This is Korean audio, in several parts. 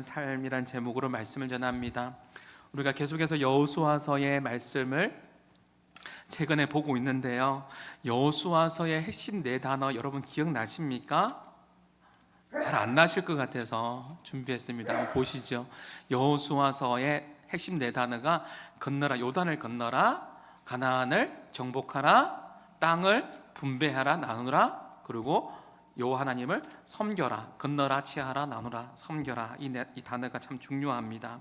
삶이란 제목으로 말씀을 전합니다. 우리가 계속해서 여호수아서의 말씀을 최근에 보고 있는데요. 여호수아서의 핵심 네 단어 여러분 기억나십니까? 잘 안 나실 것 같아서 준비했습니다. 한번 보시죠. 여호수아서의 핵심 네 단어가 건너라, 요단을 건너라, 가나안을 정복하라, 땅을 분배하라, 나누라, 그리고 여호와 하나님을 섬겨라. 건너라, 취하라, 나누라, 섬겨라. 이 단어가 참 중요합니다.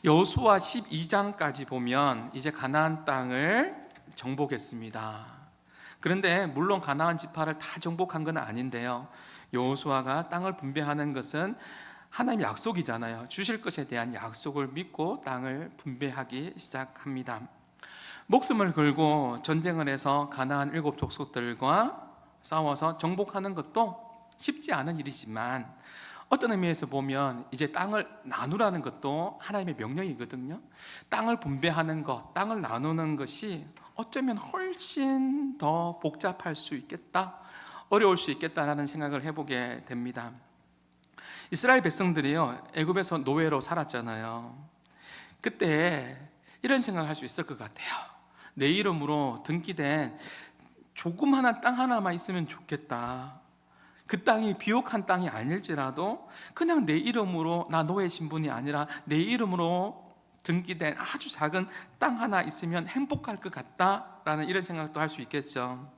여호수아 12장까지 보면 이제 가나안 땅을 정복했습니다. 그런데 물론 가나안 지파를 다 정복한 건 아닌데요. 여호수아가 땅을 분배하는 것은 하나님의 약속이잖아요. 주실 것에 대한 약속을 믿고 땅을 분배하기 시작합니다. 목숨을 걸고 전쟁을 해서 가나안 7 족속들과 싸워서 정복하는 것도 쉽지 않은 일이지만 어떤 의미에서 보면 이제 땅을 나누라는 것도 하나님의 명령이거든요. 땅을 분배하는 것, 땅을 나누는 것이 어쩌면 훨씬 더 복잡할 수 있겠다, 어려울 수 있겠다라는 생각을 해보게 됩니다. 이스라엘 백성들이요, 애굽에서 노예로 살았잖아요. 그때 이런 생각을 할 수 있을 것 같아요. 내 이름으로 등기된 조그마한 땅 하나만 있으면 좋겠다. 그 땅이 비옥한 땅이 아닐지라도 그냥 내 이름으로, 나 노예 신분이 아니라 내 이름으로 등기된 아주 작은 땅 하나 있으면 행복할 것 같다라는 이런 생각도 할 수 있겠죠.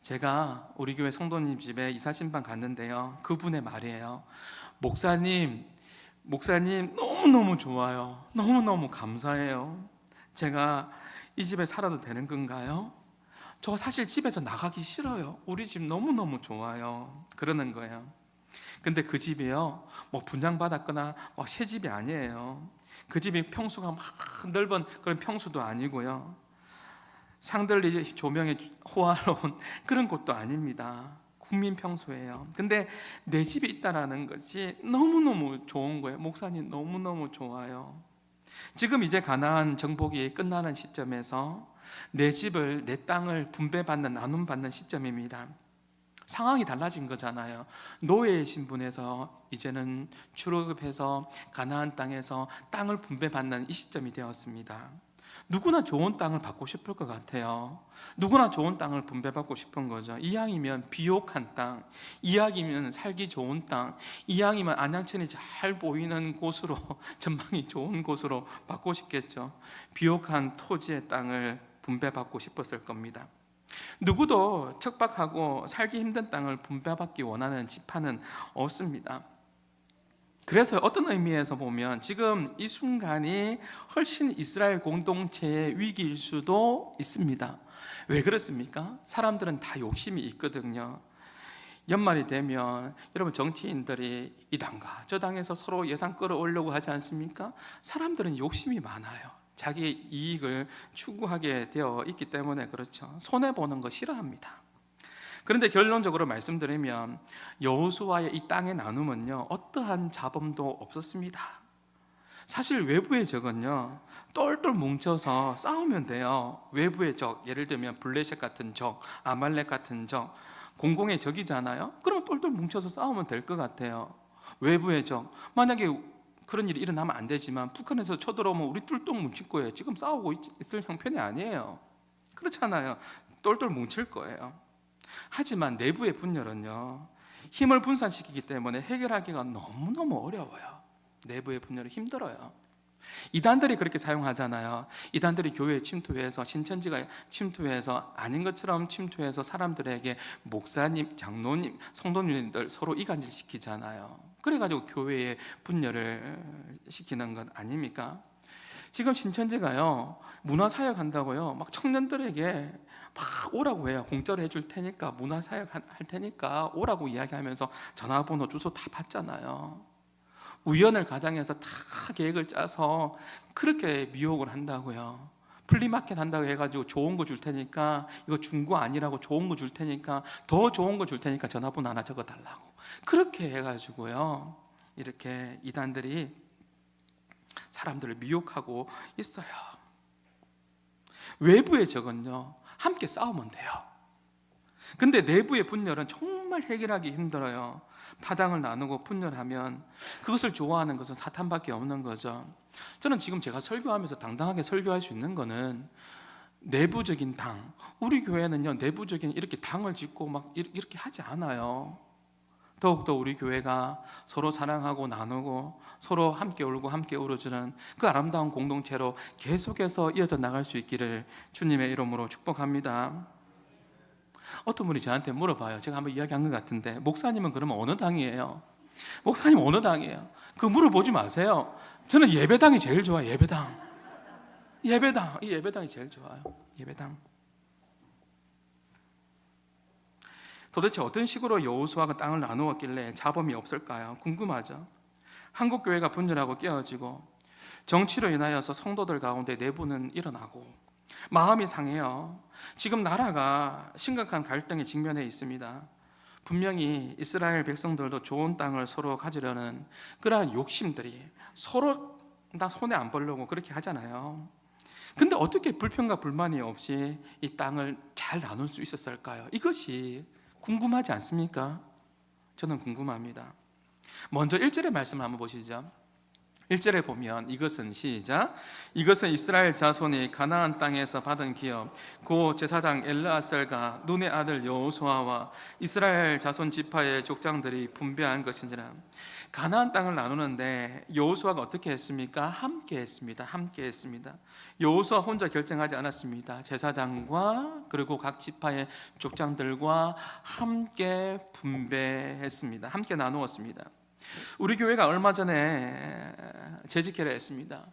제가 우리 교회 성도님 집에 이사신방 갔는데요, 그분의 말이에요. 목사님 너무너무 좋아요. 너무너무 감사해요. 제가 이 집에 살아도 되는 건가요? 저 사실 집에서 나가기 싫어요. 우리 집 너무너무 좋아요. 그러는 거예요. 근데 그 집이요, 뭐 분양받았거나 새 집이 아니에요. 그 집이 평수가 막 넓은 그런 평수도 아니고요, 상들리 조명에 호화로운 그런 곳도 아닙니다. 국민 평수예요. 근데 내 집이 있다라는 것이 너무너무 좋은 거예요. 목사님 너무너무 좋아요. 지금 이제 가나안 정복이 끝나는 시점에서 내 집을, 내 땅을 분배받는, 나눔받는 시점입니다. 상황이 달라진 거잖아요. 노예의 신분에서 이제는 출애굽해서 가나안 땅에서 땅을 분배받는 이 시점이 되었습니다. 누구나 좋은 땅을 받고 싶을 것 같아요. 누구나 좋은 땅을 분배받고 싶은 거죠. 이왕이면 비옥한 땅, 이왕이면 살기 좋은 땅, 이왕이면 안양천이 잘 보이는 곳으로, 전망이 좋은 곳으로 받고 싶겠죠. 비옥한 토지의 땅을 분배받고 싶었을 겁니다. 누구도 척박하고 살기 힘든 땅을 분배받기 원하는 지파는 없습니다. 그래서 어떤 의미에서 보면 지금 이 순간이 훨씬 이스라엘 공동체의 위기일 수도 있습니다. 왜 그렇습니까? 사람들은 다 욕심이 있거든요. 연말이 되면 여러분, 정치인들이 이 당과 저 당에서 서로 예산 끌어오려고 하지 않습니까? 사람들은 욕심이 많아요. 자기 이익을 추구하게 되어 있기 때문에 그렇죠. 손해보는 거 싫어합니다. 그런데 결론적으로 말씀드리면 여호수아의 이 땅의 나눔은요, 어떠한 잡음도 없었습니다. 사실 외부의 적은요, 똘똘 뭉쳐서 싸우면 돼요. 외부의 적, 예를 들면 블레셋 같은 적, 아말렉 같은 적, 공공의 적이잖아요. 그러면 똘똘 뭉쳐서 싸우면 될 것 같아요. 외부의 적, 만약에 그런 일이 일어나면 안 되지만 북한에서 쳐들어오면 우리 똘똘 뭉칠 거예요. 지금 싸우고 있을 형편이 아니에요. 그렇잖아요. 똘똘 뭉칠 거예요. 하지만 내부의 분열은요, 힘을 분산시키기 때문에 해결하기가 너무너무 어려워요. 내부의 분열은 힘들어요. 이단들이 그렇게 사용하잖아요. 이단들이 교회에 침투해서, 신천지가 침투해서, 아닌 것처럼 침투해서 사람들에게 목사님, 장로님, 성도님들 서로 이간질 시키잖아요. 그래가지고 교회에 분열을 시키는 것 아닙니까? 지금 신천지가요, 문화사역 한다고요, 막 청년들에게 막 오라고 해요. 공짜로 해줄 테니까, 문화사역 할 테니까 오라고 이야기하면서 전화번호, 주소 다 받잖아요. 우연을 가장해서 다 계획을 짜서 그렇게 미혹을 한다고요. 플리마켓 한다고 해가지고 좋은 거 줄 테니까, 이거 중고 아니라고 좋은 거 줄 테니까, 더 좋은 거 줄 테니까 전화번호 하나 적어달라고, 그렇게 해가지고요, 이렇게 이단들이 사람들을 미혹하고 있어요. 외부의 적은요, 함께 싸우면 돼요. 근데 내부의 분열은 정말 해결하기 힘들어요. 파당을 나누고 분열하면 그것을 좋아하는 것은 사탄밖에 없는 거죠. 저는 지금 제가 설교하면서 당당하게 설교할 수 있는 거는 내부적인 당, 우리 교회는요 내부적인 이렇게 당을 짓고 막 이렇게 하지 않아요. 더욱더 우리 교회가 서로 사랑하고 나누고 서로 함께 울고 함께 울어주는 그 아름다운 공동체로 계속해서 이어져 나갈 수 있기를 주님의 이름으로 축복합니다. 어떤 분이 저한테 물어봐요. 제가 한번 이야기한 것 같은데, 목사님은 그러면 어느 당이에요? 목사님 어느 당이에요? 그거 물어보지 마세요. 저는 예배당이 제일 좋아요. 예배당. 이 예배당이 제일 좋아요. 예배당. 도대체 어떤 식으로 여호수아가 땅을 나누었길래 잡음이 없을까요? 궁금하죠. 한국 교회가 분열하고 깨어지고 정치로 인하여서 성도들 가운데 내부는 일어나고 마음이 상해요. 지금 나라가 심각한 갈등에 직면해 있습니다. 분명히 이스라엘 백성들도 좋은 땅을 서로 가지려는 그러한 욕심들이 서로 다 손에 안 벌려고 그렇게 하잖아요. 근데 어떻게 불평과 불만이 없이 이 땅을 잘 나눌 수 있었을까요? 이것이 궁금하지 않습니까? 저는 궁금합니다. 먼저 1절의 말씀을 한번 보시죠. 1절에 보면 이것은 시작, 이것은 이스라엘 자손이 가나안 땅에서 받은 기업 고 제사장 엘르아살과 눈의 아들 여호수아와 이스라엘 자손 지파의 족장들이 분배한 것이니라. 가나안 땅을 나누는데 여호수아가 어떻게 했습니까? 함께 했습니다. 여호수아 혼자 결정하지 않았습니다. 제사장과 그리고 각 지파의 족장들과 함께 분배했습니다. 함께 나누었습니다. 우리 교회가 얼마 전에 재직회를 했습니다.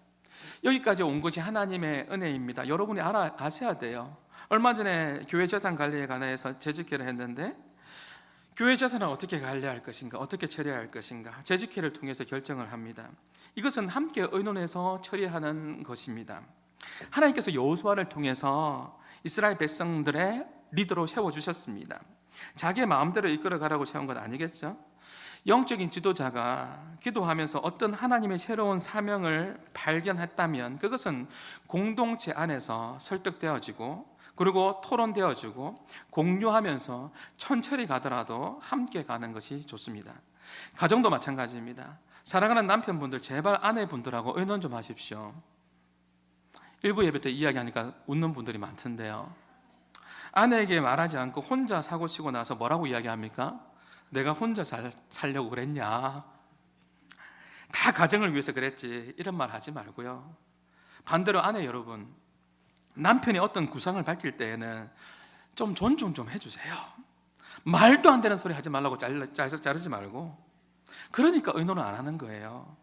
여기까지 온 것이 하나님의 은혜입니다. 여러분이 아셔야 돼요. 얼마 전에 교회 재산 관리에 관해서 재직회를 했는데, 교회 재산을 어떻게 관리할 것인가, 어떻게 처리할 것인가, 재직회를 통해서 결정을 합니다. 이것은 함께 의논해서 처리하는 것입니다. 하나님께서 여호수아를 통해서 이스라엘 백성들의 리더로 세워주셨습니다. 자기의 마음대로 이끌어가라고 세운 건 아니겠죠? 영적인 지도자가 기도하면서 어떤 하나님의 새로운 사명을 발견했다면 그것은 공동체 안에서 설득되어지고 그리고 토론되어지고 공유하면서 천천히 가더라도 함께 가는 것이 좋습니다. 가정도 마찬가지입니다. 사랑하는 남편분들, 제발 아내분들하고 의논 좀 하십시오. 일부 예배 때 이야기하니까 웃는 분들이 많던데요. 아내에게 말하지 않고 혼자 사고 치고 나서 뭐라고 이야기합니까? 내가 혼자 살려고 그랬냐? 다 가정을 위해서 그랬지. 이런 말 하지 말고요. 반대로 아내 여러분, 남편이 어떤 구상을 밝힐 때에는 좀 존중 좀 해주세요. 말도 안 되는 소리 하지 말라고 자르지 말고. 그러니까 의논을 안 하는 거예요.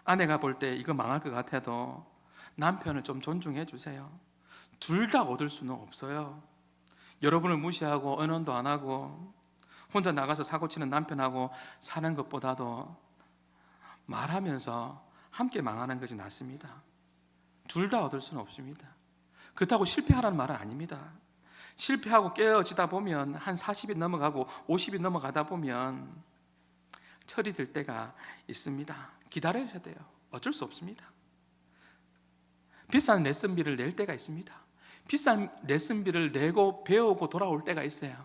아내가 볼 때 이거 망할 것 같아도 남편을 좀 존중해 주세요. 둘 다 얻을 수는 없어요. 여러분을 무시하고 의논도 안 하고 혼자 나가서 사고치는 남편하고 사는 것보다도 말하면서 함께 망하는 것이 낫습니다. 둘 다 얻을 수는 없습니다. 그렇다고 실패하라는 말은 아닙니다. 실패하고 깨어지다 보면 한 40이 넘어가고 50이 넘어가다 보면 철이 들 때가 있습니다. 기다려야 돼요. 어쩔 수 없습니다. 비싼 레슨비를 낼 때가 있습니다. 비싼 레슨비를 내고 배우고 돌아올 때가 있어요.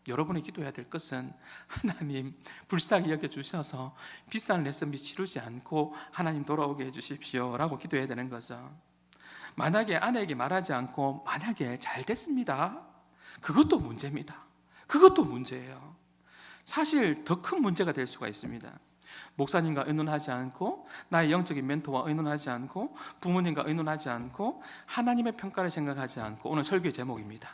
여러분이 기도해야 될 것은 하나님 불쌍히 여겨주셔서 비싼 레슨비 치르지 않고 하나님 돌아오게 해주십시오 라고 기도해야 되는 거죠. 만약에 아내에게 말하지 않고 만약에 잘 됐습니다, 그것도 문제입니다. 그것도 문제예요. 사실 더 큰 문제가 될 수가 있습니다. 목사님과 의논하지 않고 나의 영적인 멘토와 의논하지 않고 부모님과 의논하지 않고 하나님의 평가를 생각하지 않고, 오늘 설교의 제목입니다.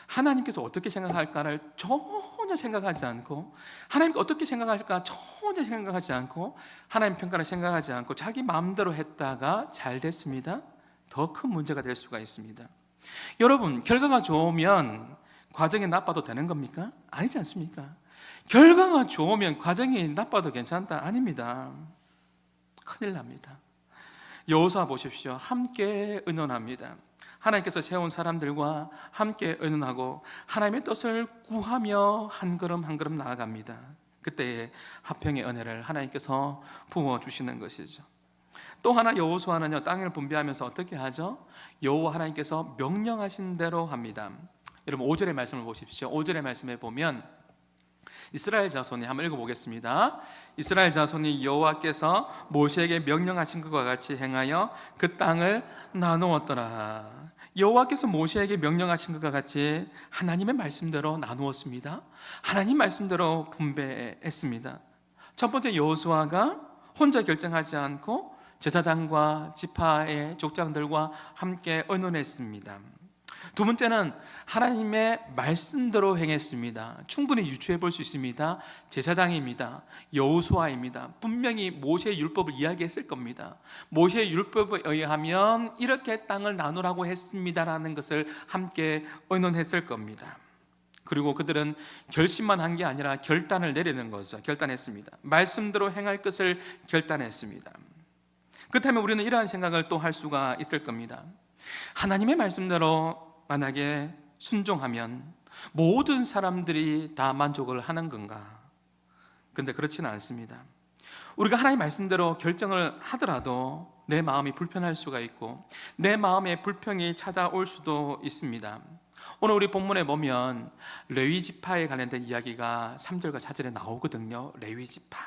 하나님께서 어떻게 생각할까를 전혀 생각하지 않고, 하나님께 어떻게 생각할까 전혀 생각하지 않고, 하나님 평가를 생각하지 않고 자기 마음대로 했다가 잘 됐습니다, 더 큰 문제가 될 수가 있습니다. 여러분, 결과가 좋으면 과정이 나빠도 되는 겁니까? 아니지 않습니까? 결과가 좋으면 과정이 나빠도 괜찮다? 아닙니다. 큰일 납니다. 여호수아 보십시오. 함께 의논합니다. 하나님께서 세운 사람들과 함께 의논하고 하나님의 뜻을 구하며 한 걸음 한 걸음 나아갑니다. 그때의 화평의 은혜를 하나님께서 부어주시는 것이죠. 또 하나 여호수아는요, 땅을 분배하면서 어떻게 하죠? 여호와 하나님께서 명령하신 대로 합니다. 여러분 5절의 말씀을 보십시오. 5절의 말씀에 보면 이스라엘 자손이 한번 읽어보겠습니다. 이스라엘 자손이 여호와께서 모세에게 명령하신 것과 같이 행하여 그 땅을 나누었더라. 여호와께서 모세에게 명령하신 것과 같이 하나님의 말씀대로 나누었습니다. 하나님 말씀대로 분배했습니다. 첫 번째, 여호수아가 혼자 결정하지 않고 제사장과 지파의 족장들과 함께 의논했습니다. 두 번째는 하나님의 말씀대로 행했습니다. 충분히 유추해 볼 수 있습니다. 제사장입니다. 여호수아입니다. 분명히 모세의 율법을 이야기했을 겁니다. 모세의 율법에 의하면 이렇게 땅을 나누라고 했습니다라는 것을 함께 의논했을 겁니다. 그리고 그들은 결심만 한 게 아니라 결단을 내리는 것을 결단했습니다. 말씀대로 행할 것을 결단했습니다. 그렇다면 우리는 이러한 생각을 또 할 수가 있을 겁니다. 하나님의 말씀대로 만약에 순종하면 모든 사람들이 다 만족을 하는 건가? 근데 그렇지는 않습니다. 우리가 하나님 말씀대로 결정을 하더라도 내 마음이 불편할 수가 있고 내 마음에 불평이 찾아올 수도 있습니다. 오늘 우리 본문에 보면 레위 지파에 관련된 이야기가 3절과 4절에 나오거든요. 레위 지파.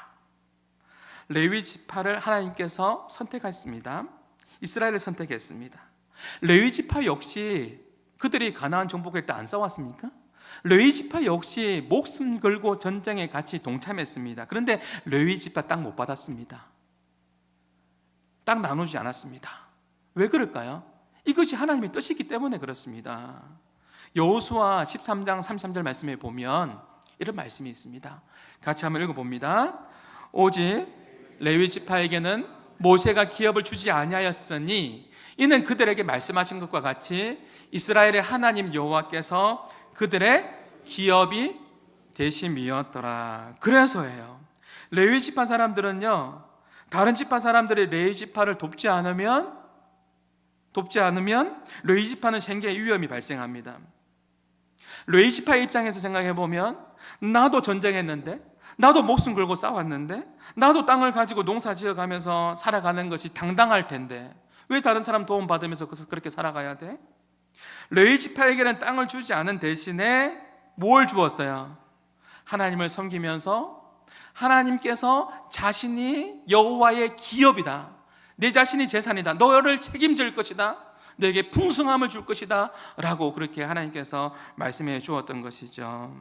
레위 지파를 하나님께서 선택했습니다. 이스라엘을 선택했습니다. 레위 지파 역시 그들이 가나안 정복할 때 안 싸웠습니까? 레위 지파 역시 목숨 걸고 전쟁에 같이 동참했습니다. 그런데 레위 지파 땅 못 받았습니다. 땅 나누지 않았습니다. 왜 그럴까요? 이것이 하나님의 뜻이기 때문에 그렇습니다. 여호수아 13장 33절 말씀에 보면 이런 말씀이 있습니다. 같이 한번 읽어봅니다. 오직 레위 지파에게는 모세가 기업을 주지 아니하였으니 이는 그들에게 말씀하신 것과 같이 이스라엘의 하나님 여호와께서 그들의 기업이 되심이었더라. 그래서예요. 레위 지파 사람들은요, 다른 지파 사람들이 레위 지파를 돕지 않으면 레위 지파는 생계의 위험이 발생합니다. 레위 지파의 입장에서 생각해 보면 나도 전쟁했는데, 나도 목숨 걸고 싸웠는데, 나도 땅을 가지고 농사 지어가면서 살아가는 것이 당당할 텐데 왜 다른 사람 도움 받으면서 그렇게 살아가야 돼? 레위 지파에게는 땅을 주지 않은 대신에 뭘 주었어요? 하나님을 섬기면서 하나님께서 자신이 여호와의 기업이다, 내 자신이 재산이다, 너를 책임질 것이다, 너에게 풍성함을 줄 것이다 라고 그렇게 하나님께서 말씀해 주었던 것이죠.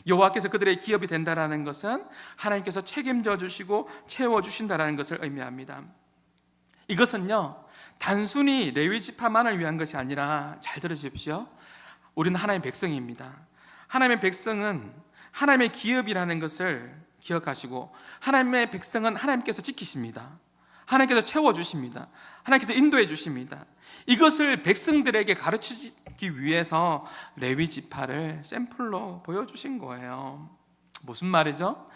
여호와께서 그들의 기업이 된다라는 것은 하나님께서 책임져 주시고 채워주신다라는 것을 의미합니다. 이것은요, 단순히 레위 지파만을 위한 것이 아니라, 잘 들으십시오, 우리는 하나님의 백성입니다. 하나님의 백성은 하나님의 기업이라는 것을 기억하시고 하나님의 백성은 하나님께서 지키십니다. 하나님께서 채워주십니다. 하나님께서 인도해 주십니다. 이것을 백성들에게 가르치기 위해서 레위 지파를 샘플로 보여주신 거예요. 무슨 말이죠?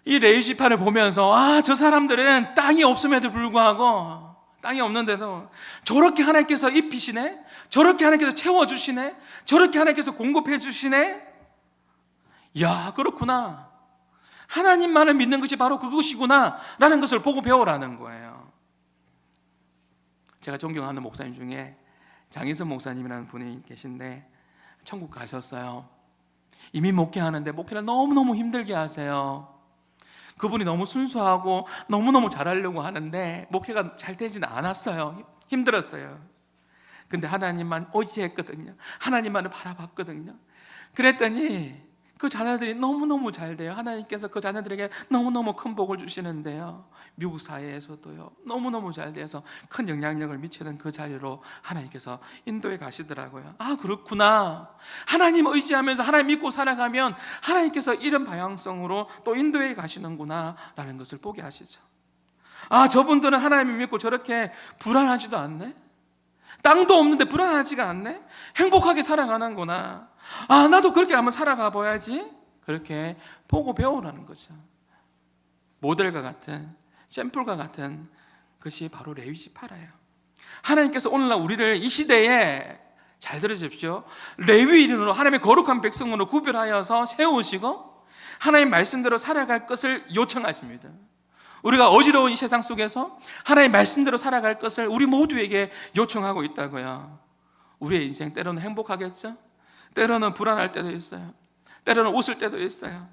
이 레위 지파를 보면서 저 사람들은 땅이 없음에도 불구하고, 땅이 없는데도 저렇게 하나님께서 입히시네, 저렇게 하나님께서 채워주시네, 저렇게 하나님께서 공급해 주시네. 야, 그렇구나, 하나님만을 믿는 것이 바로 그것이구나 라는 것을 보고 배우라는 거예요. 제가 존경하는 목사님 중에 장희선 목사님이라는 분이 계신데 천국 가셨어요. 이미 목회하는데 목회를 너무너무 힘들게 하세요. 그분이 너무 순수하고 너무너무 잘하려고 하는데 목회가 잘 되지는 않았어요. 힘들었어요. 근데 하나님만 의지했거든요. 하나님만을 바라봤거든요. 그랬더니 그 자녀들이 너무너무 잘 돼요. 하나님께서 그 자녀들에게 너무너무 큰 복을 주시는데요, 미국 사회에서도요 너무너무 잘 돼서 큰 영향력을 미치는 그 자리로 하나님께서 인도해 가시더라고요. 그렇구나, 하나님 의지하면서 하나님 믿고 살아가면 하나님께서 이런 방향성으로 또 인도해 가시는구나 라는 것을 보게 하시죠. 저분들은 하나님을 믿고 저렇게 불안하지도 않네, 땅도 없는데 불안하지가 않네, 행복하게 살아가는구나, 나도 그렇게 한번 살아가 봐야지, 그렇게 보고 배우라는 거죠. 모델과 같은, 샘플과 같은 것이 바로 레위 지파라요. 하나님께서 오늘날 우리를 이 시대에, 잘 들으십시오, 레위인으로 하나님의 거룩한 백성으로 구별하여서 세우시고 하나님 말씀대로 살아갈 것을 요청하십니다. 우리가 어지러운 이 세상 속에서 하나님 말씀대로 살아갈 것을 우리 모두에게 요청하고 있다고요. 우리의 인생 때로는 행복하겠죠? 때로는 불안할 때도 있어요. 때로는 웃을 때도 있어요.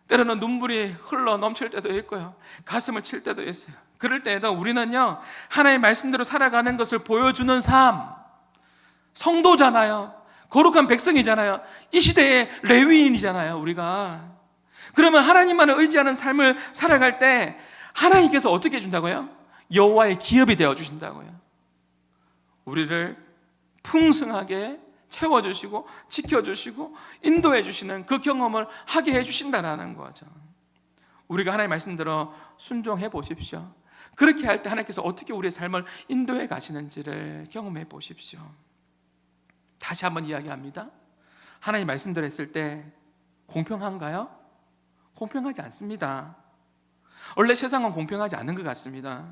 때로는 눈물이 흘러 넘칠 때도 있고요. 가슴을 칠 때도 있어요. 그럴 때에도 우리는요, 하나님의 말씀대로 살아가는 것을 보여주는 삶, 성도잖아요. 거룩한 백성이잖아요. 이 시대의 레위인이잖아요, 우리가. 그러면 하나님만을 의지하는 삶을 살아갈 때 하나님께서 어떻게 해준다고요? 여호와의 기업이 되어주신다고요. 우리를 풍성하게 채워주시고 지켜주시고 인도해 주시는 그 경험을 하게 해주신다는 거죠. 우리가 하나님의 말씀대로 순종해 보십시오. 그렇게 할 때 하나님께서 어떻게 우리의 삶을 인도해 가시는지를 경험해 보십시오. 다시 한번 이야기합니다. 하나님 말씀대로 했을 때 공평한가요? 공평하지 않습니다. 원래 세상은 공평하지 않은 것 같습니다.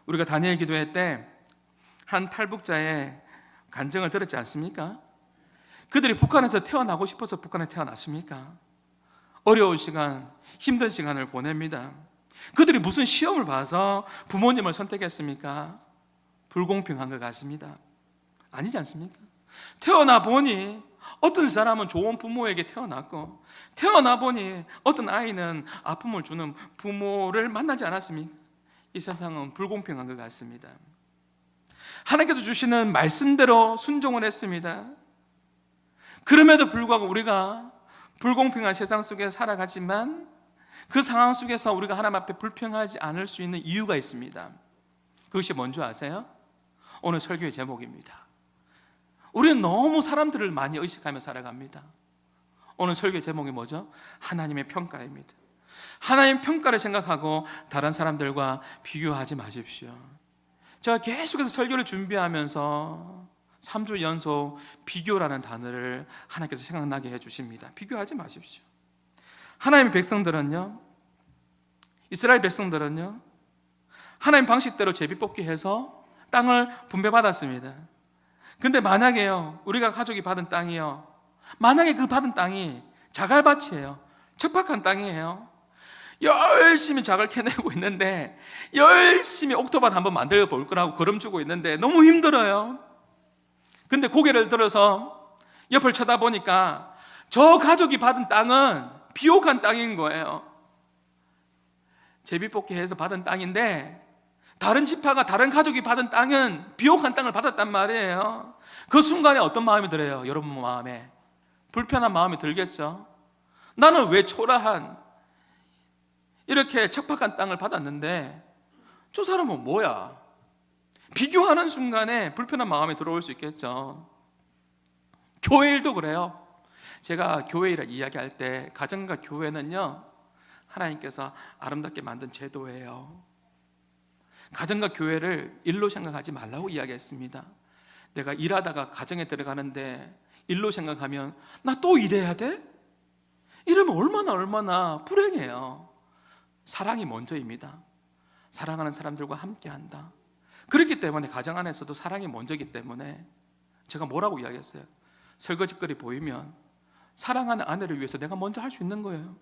우리가 다니엘 기도회 때 한 탈북자의 간증을 들었지 않습니까? 그들이 북한에서 태어나고 싶어서 북한에 태어났습니까? 어려운 시간, 힘든 시간을 보냅니다. 그들이 무슨 시험을 봐서 부모님을 선택했습니까? 불공평한 것 같습니다. 아니지 않습니까? 태어나 보니 어떤 사람은 좋은 부모에게 태어났고, 태어나 보니 어떤 아이는 아픔을 주는 부모를 만나지 않았습니까? 이 세상은 불공평한 것 같습니다. 하나님께서 주시는 말씀대로 순종을 했습니다. 그럼에도 불구하고 우리가 불공평한 세상 속에 살아가지만 그 상황 속에서 우리가 하나님 앞에 불평하지 않을 수 있는 이유가 있습니다. 그것이 뭔지 아세요? 오늘 설교의 제목입니다. 우리는 너무 사람들을 많이 의식하며 살아갑니다. 오늘 설교의 제목이 뭐죠? 하나님의 평가입니다. 하나님 평가를 생각하고 다른 사람들과 비교하지 마십시오. 제가 계속해서 설교를 준비하면서 3주 연속 비교라는 단어를 하나님께서 생각나게 해주십니다. 비교하지 마십시오. 하나님의 백성들은요, 이스라엘 백성들은요, 하나님 방식대로 제비뽑기해서 땅을 분배받았습니다. 근데 만약에요, 우리가 가족이 받은 땅이요, 만약에 그 받은 땅이 자갈밭이에요, 척박한 땅이에요, 열심히 작을 캐내고 있는데, 열심히 옥토밭 한번 만들어 볼 거라고 걸음 주고 있는데 너무 힘들어요. 근데 고개를 들어서 옆을 쳐다보니까 저 가족이 받은 땅은 비옥한 땅인 거예요. 제비뽑기해서 받은 땅인데 다른 지파가, 다른 가족이 받은 땅은 비옥한 땅을 받았단 말이에요. 그 순간에 어떤 마음이 들어요? 여러분 마음에 불편한 마음이 들겠죠. 나는 왜 초라한 이렇게 척박한 땅을 받았는데 저 사람은 뭐야? 비교하는 순간에 불편한 마음이 들어올 수 있겠죠. 교회 일도 그래요. 제가 교회 일을 이야기할 때 가정과 교회는요, 하나님께서 아름답게 만든 제도예요. 가정과 교회를 일로 생각하지 말라고 이야기했습니다. 내가 일하다가 가정에 들어가는데 일로 생각하면 나 또 일해야 돼? 이러면 얼마나 불행해요. 사랑이 먼저입니다. 사랑하는 사람들과 함께한다. 그렇기 때문에 가정 안에서도 사랑이 먼저이기 때문에 제가 뭐라고 이야기했어요? 설거지거리 보이면 사랑하는 아내를 위해서 내가 먼저 할 수 있는 거예요.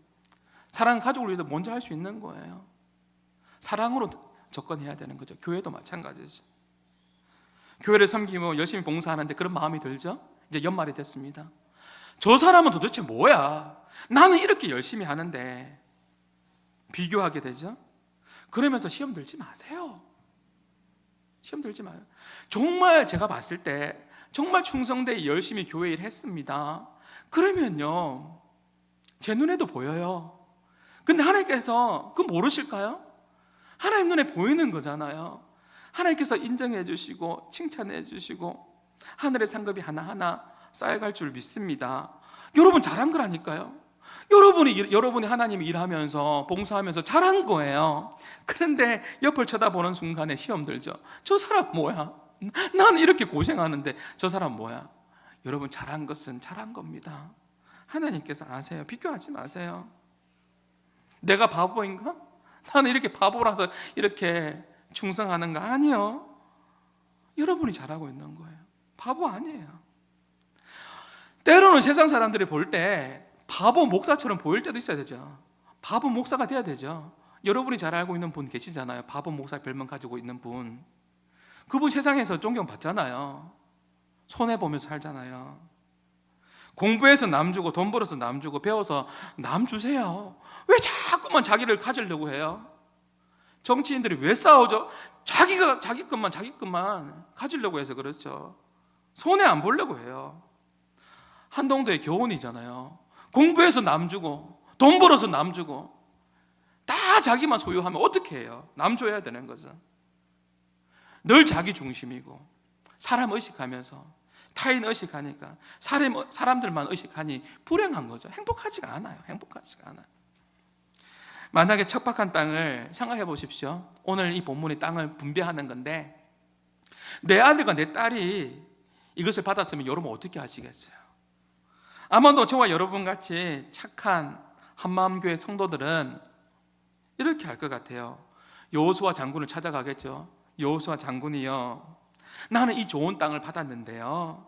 사랑하는 가족을 위해서 먼저 할 수 있는 거예요. 사랑으로 접근해야 되는 거죠. 교회도 마찬가지죠. 교회를 섬기고 열심히 봉사하는데 그런 마음이 들죠? 이제 연말이 됐습니다. 저 사람은 도대체 뭐야? 나는 이렇게 열심히 하는데 비교하게 되죠. 그러면서 시험 들지 마세요. 시험 들지 마요. 정말 제가 봤을 때 정말 충성되게 열심히 교회 일 했습니다. 그러면요, 제 눈에도 보여요. 근데 하나님께서 그거 모르실까요? 하나님 눈에 보이는 거잖아요. 하나님께서 인정해 주시고 칭찬해 주시고 하늘의 상급이 하나하나 쌓여갈 줄 믿습니다. 여러분 잘한 거라니까요. 여러분이 하나님 일하면서 봉사하면서 잘한 거예요. 그런데 옆을 쳐다보는 순간에 시험 들죠. 저 사람 뭐야? 나는 이렇게 고생하는데 저 사람 뭐야? 여러분 잘한 것은 잘한 겁니다. 하나님께서 아세요. 비교하지 마세요. 내가 바보인가? 나는 이렇게 바보라서 이렇게 충성하는 거 아니요. 여러분이 잘하고 있는 거예요. 바보 아니에요. 때로는 세상 사람들이 볼 때 바보 목사처럼 보일 때도 있어야 되죠. 바보 목사가 돼야 되죠. 여러분이 잘 알고 있는 분 계시잖아요. 바보 목사 별명 가지고 있는 분. 그분 세상에서 존경받잖아요. 손해보면서 살잖아요. 공부해서 남 주고 돈 벌어서 남 주고 배워서 남 주세요. 왜 자꾸만 자기를 가지려고 해요? 정치인들이 왜 싸우죠? 자기 것만 가지려고 해서 그렇죠. 손해 안 보려고 해요. 한동도의 교훈이잖아요. 공부해서 남 주고 돈 벌어서 남 주고 다 자기만 소유하면 어떻게 해요? 남 줘야 되는 거죠. 늘 자기 중심이고 사람 의식하면서 타인 의식하니까 사람들만 의식하니 불행한 거죠. 행복하지가 않아요. 만약에 척박한 땅을 생각해 보십시오. 오늘 이 본문이 땅을 분배하는 건데 내 아들과 내 딸이 이것을 받았으면 여러분 어떻게 하시겠어요? 아마도 저와 여러분 같이 착한 한마음교회 성도들은 이렇게 할 것 같아요. 여호수아 장군을 찾아가겠죠. 여호수아 장군이요, 나는 이 좋은 땅을 받았는데요,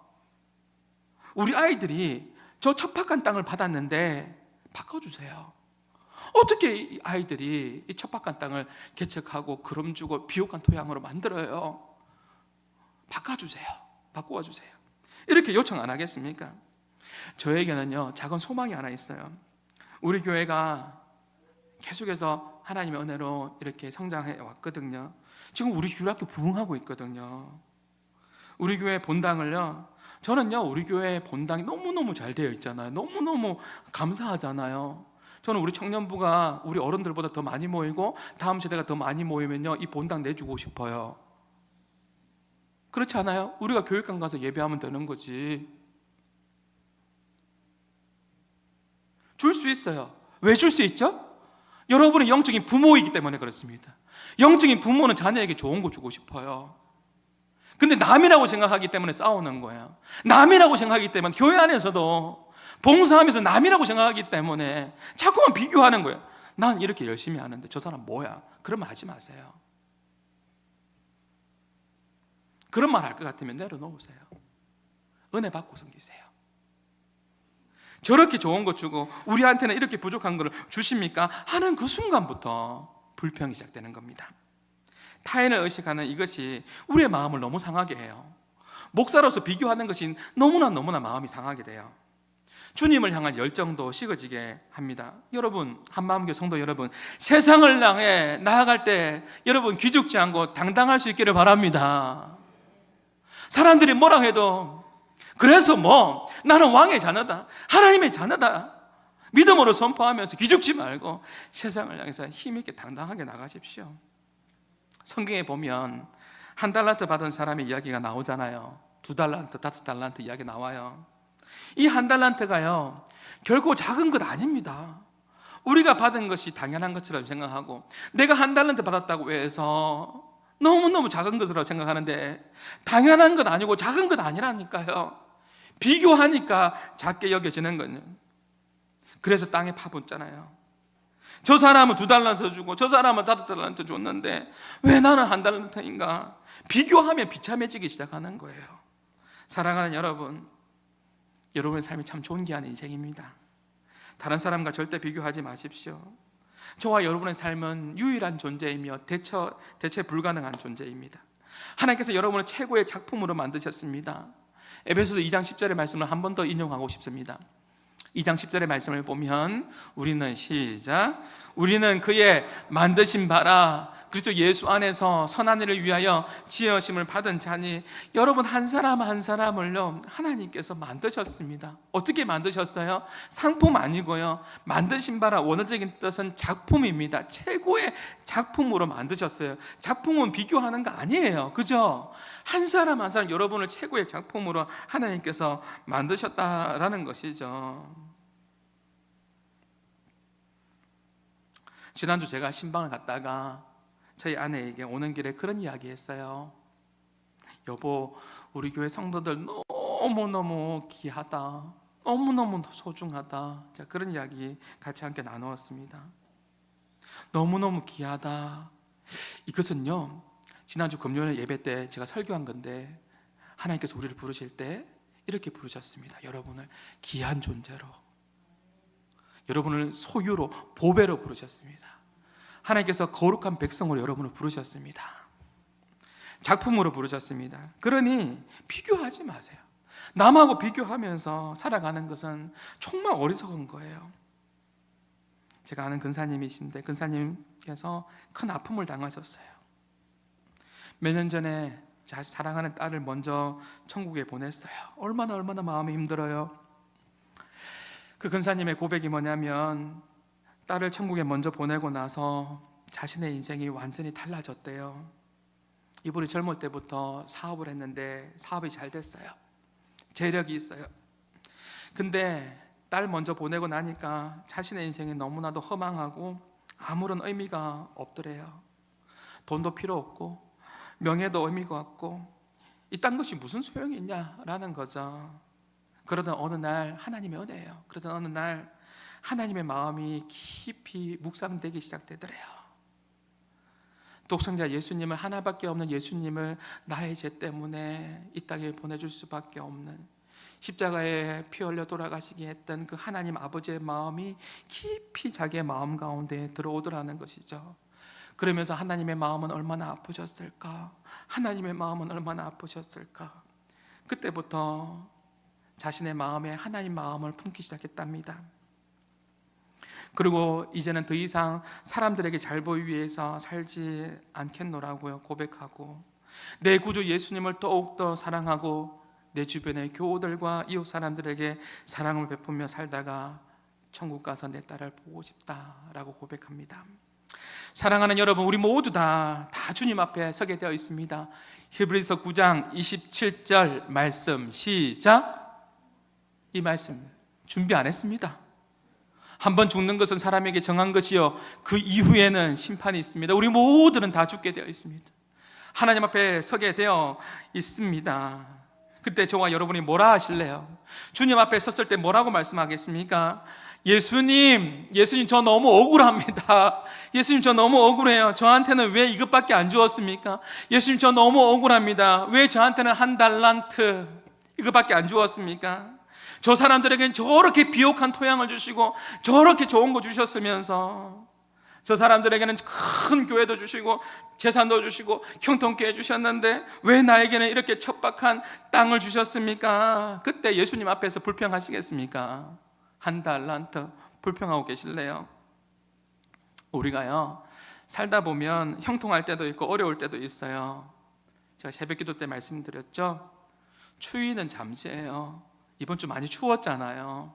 우리 아이들이 저 척박한 땅을 받았는데 바꿔주세요. 어떻게 이 아이들이 이 척박한 땅을 개척하고 그름 주고 비옥한 토양으로 만들어요? 바꾸어 주세요. 이렇게 요청 안 하겠습니까? 저에게는요, 작은 소망이 하나 있어요. 우리 교회가 계속해서 하나님의 은혜로 이렇게 성장해 왔거든요. 지금 우리 주일학교 부흥하고 있거든요. 우리 교회 본당을요, 저는요 우리 교회 본당이 너무너무 잘 되어 있잖아요. 너무너무 감사하잖아요. 저는 우리 청년부가 우리 어른들보다 더 많이 모이고 다음 세대가 더 많이 모이면요 이 본당 내주고 싶어요. 그렇지 않아요? 우리가 교육관 가서 예배하면 되는 거지. 줄 수 있어요. 왜 줄 수 있죠? 여러분의 영적인 부모이기 때문에 그렇습니다. 영적인 부모는 자녀에게 좋은 거 주고 싶어요. 근데 남이라고 생각하기 때문에 싸우는 거예요. 남이라고 생각하기 때문에 교회 안에서도 봉사하면서 남이라고 생각하기 때문에 자꾸만 비교하는 거예요. 난 이렇게 열심히 하는데 저 사람 뭐야? 그런 말 하지 마세요. 그런 말 할 것 같으면 내려놓으세요. 은혜 받고 섬기세요. 저렇게 좋은 거 주고 우리한테는 이렇게 부족한 걸 주십니까? 하는 그 순간부터 불평이 시작되는 겁니다. 타인을 의식하는 이것이 우리의 마음을 너무 상하게 해요. 목사로서 비교하는 것이 너무나 마음이 상하게 돼요. 주님을 향한 열정도 식어지게 합니다. 여러분, 한마음교회 성도 여러분, 세상을 향해 나아갈 때 여러분 기죽지 않고 당당할 수 있기를 바랍니다. 사람들이 뭐라 해도 그래서 나는 왕의 자녀다, 하나님의 자녀다 믿음으로 선포하면서 기죽지 말고 세상을 향해서 힘있게 당당하게 나가십시오. 성경에 보면 1달란트 받은 사람의 이야기가 나오잖아요. 2달란트, 5달란트 이야기 나와요. 이 1달란트가요 결코 작은 것 아닙니다. 우리가 받은 것이 당연한 것처럼 생각하고 내가 1달란트 받았다고 해서 너무너무 작은 것으로 생각하는데 당연한 것 아니고 작은 것 아니라니까요. 비교하니까 작게 여겨지는 거예요. 그래서 땅에 파묻잖아요. 저 사람은 2달란트 주고 저 사람은 5달란트 줬는데 왜 나는 1달란트인가? 비교하면 비참해지기 시작하는 거예요. 사랑하는 여러분, 여러분의 삶이 참 존귀한 인생입니다. 다른 사람과 절대 비교하지 마십시오. 저와 여러분의 삶은 유일한 존재이며 대체 불가능한 존재입니다. 하나님께서 여러분을 최고의 작품으로 만드셨습니다. 에베소서 2장 10절의 말씀을 한 번 더 인용하고 싶습니다. 2장 10절의 말씀을 보면 우리는 그의 만드신 바라 그리스도 예수 안에서 선한 일을 위하여 지으심을 받은 자니. 여러분 한 사람 한 사람을요 하나님께서 만드셨습니다. 어떻게 만드셨어요? 상품 아니고요, 만드신 바라 원어적인 뜻은 작품입니다. 최고의 작품으로 만드셨어요. 작품은 비교하는 거 아니에요, 그죠? 한 사람 한 사람 여러분을 최고의 작품으로 하나님께서 만드셨다라는 것이죠. 지난주 제가 신방을 갔다가 저희 아내에게 오는 길에 그런 이야기 했어요. 여보, 우리 교회 성도들 너무너무 귀하다, 너무너무 소중하다. 제가 그런 이야기 같이 함께 나누었습니다. 너무너무 귀하다. 이것은요 지난주 금요일 예배 때 제가 설교한 건데 하나님께서 우리를 부르실 때 이렇게 부르셨습니다. 여러분을 귀한 존재로, 여러분을 소유로, 보배로 부르셨습니다. 하나님께서 거룩한 백성으로 여러분을 부르셨습니다. 작품으로 부르셨습니다. 그러니 비교하지 마세요. 남하고 비교하면서 살아가는 것은 정말 어리석은 거예요. 제가 아는 근사님이신데 근사님께서 큰 아픔을 당하셨어요. 몇 년 전에 사랑하는 딸을 먼저 천국에 보냈어요. 얼마나 마음이 힘들어요. 그 근사님의 고백이 뭐냐면 딸을 천국에 먼저 보내고 나서 자신의 인생이 완전히 달라졌대요. 이분이 젊을 때부터 사업을 했는데 사업이 잘 됐어요. 재력이 있어요. 근데 딸 먼저 보내고 나니까 자신의 인생이 너무나도 허망하고 아무런 의미가 없더래요. 돈도 필요 없고 명예도 의미가 없고 이딴 것이 무슨 소용이 있냐라는 거죠. 그러던 어느 날, 하나님의 은혜예요. 그러던 어느 날 하나님의 마음이 깊이 묵상되기 시작되더래요. 독생자 예수님을, 하나밖에 없는 예수님을 나의 죄 때문에 이 땅에 보내줄 수밖에 없는, 십자가에 피 흘려 돌아가시게 했던 그 하나님 아버지의 마음이 깊이 자기의 마음 가운데 들어오더라는 것이죠. 그러면서 하나님의 마음은 얼마나 아프셨을까? 하나님의 마음은 얼마나 아프셨을까? 그때부터 자신의 마음에 하나님 마음을 품기 시작했답니다. 그리고 이제는 더 이상 사람들에게 잘 보이기 위해서 살지 않겠노라고요 고백하고, 내 구주 예수님을 더욱더 사랑하고 내 주변의 교우들과 이웃 사람들에게 사랑을 베풀며 살다가 천국 가서 내 딸을 보고 싶다라고 고백합니다. 사랑하는 여러분, 우리 모두 다 주님 앞에 서게 되어 있습니다. 히브리서 9장 27절 말씀 시작. 이 말씀 준비 안 했습니다. 한번 죽는 것은 사람에게 정한 것이요 그 이후에는 심판이 있습니다. 우리 모두는 다 죽게 되어 있습니다. 하나님 앞에 서게 되어 있습니다. 그때 저와 여러분이 뭐라 하실래요? 주님 앞에 섰을 때 뭐라고 말씀하겠습니까? 예수님 저 너무 억울합니다. 예수님 저 너무 억울해요. 저한테는 왜 이것밖에 안 주었습니까? 예수님 저 너무 억울합니다. 왜 저한테는 한 달란트 이것밖에 안 주었습니까? 저 사람들에게는 저렇게 비옥한 토양을 주시고 저렇게 좋은 거 주셨으면서, 저 사람들에게는 큰 교회도 주시고 재산도 주시고 형통케 해주셨는데 왜 나에게는 이렇게 척박한 땅을 주셨습니까? 그때 예수님 앞에서 불평하시겠습니까? 한 달란트 불평하고 계실래요? 우리가요 살다 보면 형통할 때도 있고 어려울 때도 있어요. 제가 새벽기도 때 말씀드렸죠. 추위는 잠시예요. 이번 주 많이 추웠잖아요.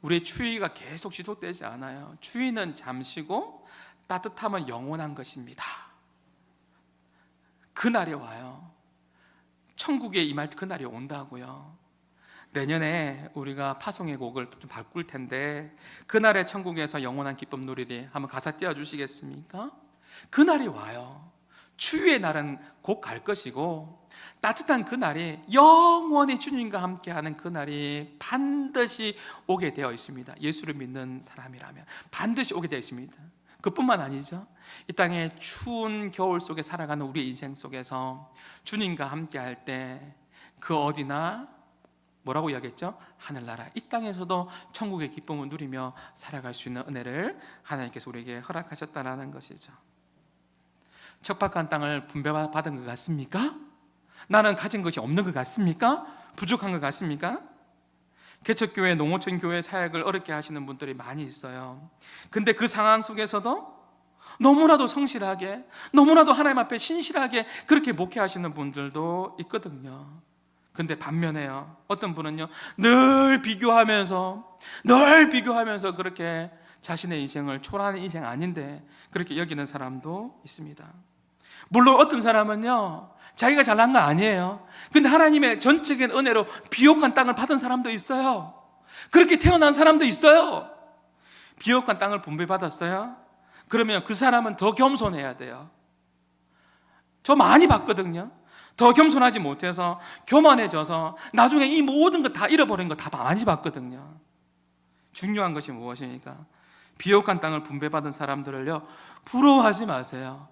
우리의 추위가 계속 지속되지 않아요. 추위는 잠시고 따뜻함은 영원한 것입니다. 그날이 와요. 천국에 임할 그날이 온다고요. 내년에 우리가 파송의 곡을 좀 바꿀 텐데, 그날의 천국에서 영원한 기쁨 누리리 한번 가사 띄워주시겠습니까? 그날이 와요. 추위의 날은 곧 갈 것이고 따뜻한 그날이, 영원히 주님과 함께하는 그날이 반드시 오게 되어 있습니다. 예수를 믿는 사람이라면 반드시 오게 되어 있습니다. 그뿐만 아니죠. 이 땅의 추운 겨울 속에 살아가는 우리의 인생 속에서 주님과 함께할 때 그 어디나 뭐라고 이야기했죠? 하늘나라, 이 땅에서도 천국의 기쁨을 누리며 살아갈 수 있는 은혜를 하나님께서 우리에게 허락하셨다는 것이죠. 척박한 땅을 분배받은 것 같습니까? 나는 가진 것이 없는 것 같습니까? 부족한 것 같습니까? 개척교회, 농어촌교회 사역을 어렵게 하시는 분들이 많이 있어요. 근데 그 상황 속에서도 너무나도 성실하게, 너무나도 하나님 앞에 신실하게 그렇게 목회하시는 분들도 있거든요. 근데 반면에요, 어떤 분은요 늘 비교하면서 그렇게 자신의 인생을 초라한 인생 아닌데 그렇게 여기는 사람도 있습니다. 물론 어떤 사람은요 자기가 잘난 거 아니에요. 근데 하나님의 전적인 은혜로 비옥한 땅을 받은 사람도 있어요. 그렇게 태어난 사람도 있어요. 비옥한 땅을 분배받았어요. 그러면 그 사람은 더 겸손해야 돼요. 저 많이 봤거든요. 더 겸손하지 못해서 교만해져서 나중에 이 모든 거 다 잃어버린 거 다 많이 봤거든요. 중요한 것이 무엇입니까? 비옥한 땅을 분배받은 사람들을요 부러워하지 마세요.